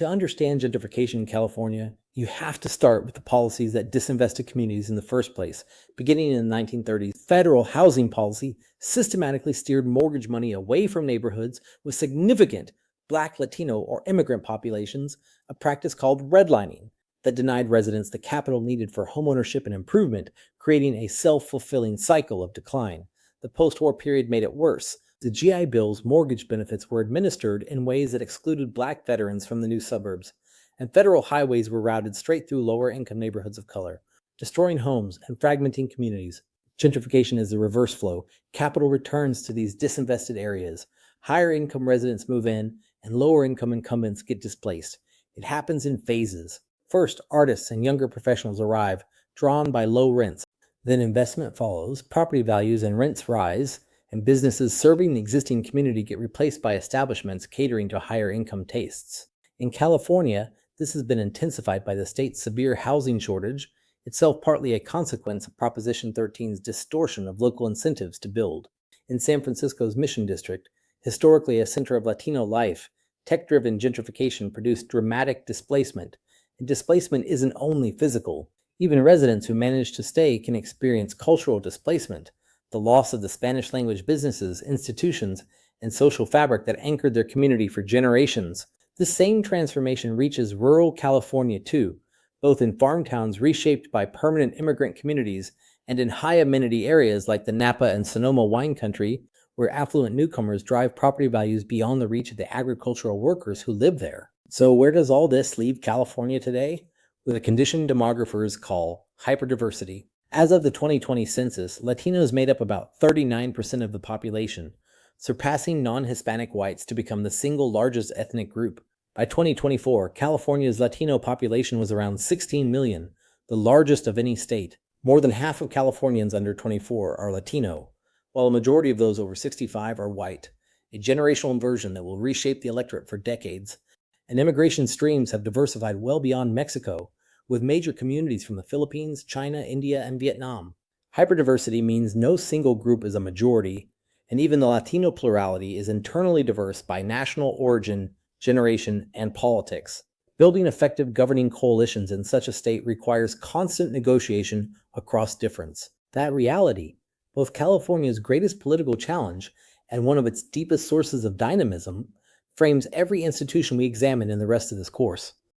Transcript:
To understand gentrification in California, you have to start with the policies that disinvested communities in the first place. Beginning in the 1930s, federal housing policy systematically steered mortgage money away from neighborhoods with significant Black, Latino, or immigrant populations, a practice called redlining that denied residents the capital needed for homeownership and improvement, creating a self-fulfilling cycle of decline. The post-war period made it worse. The GI Bill's mortgage benefits were administered in ways that excluded Black veterans from the new suburbs, and federal highways were routed straight through lower-income neighborhoods of color, destroying homes and fragmenting communities. Gentrification is the reverse flow. Capital returns to these disinvested areas. Higher-income residents move in, and lower-income incumbents get displaced. It happens in phases. First, artists and younger professionals arrive, drawn by low rents. Then investment follows, property values and rents rise, and businesses serving the existing community get replaced by establishments catering to higher income tastes. In California, this has been intensified by the state's severe housing shortage, itself partly a consequence of Proposition 13's distortion of local incentives to build. In San Francisco's Mission District, historically a center of Latino life, tech-driven gentrification produced dramatic displacement. And displacement isn't only physical. Even residents who manage to stay can experience cultural displacement, the loss of the Spanish-language businesses, institutions, and social fabric that anchored their community for generations. This same transformation reaches rural California too, both in farm towns reshaped by permanent immigrant communities and in high-amenity areas like the Napa and Sonoma wine country, where affluent newcomers drive property values beyond the reach of the agricultural workers who live there. So where does all this leave California today? With a condition demographers call hyperdiversity. As of the 2020 census, Latinos made up about 39% of the population, surpassing non-Hispanic whites to become the single largest ethnic group. By 2024, California's Latino population was around 16 million, the largest of any state. More than half of Californians under 24 are Latino, while a majority of those over 65 are white, a generational inversion that will reshape the electorate for decades. And immigration streams have diversified well beyond Mexico, with major communities from the Philippines, China, India, and Vietnam. Hyperdiversity means no single group is a majority, and even the Latino plurality is internally diverse by national origin, generation, and politics. Building effective governing coalitions in such a state requires constant negotiation across difference. That reality, both California's greatest political challenge and one of its deepest sources of dynamism, frames every institution we examine in the rest of this course.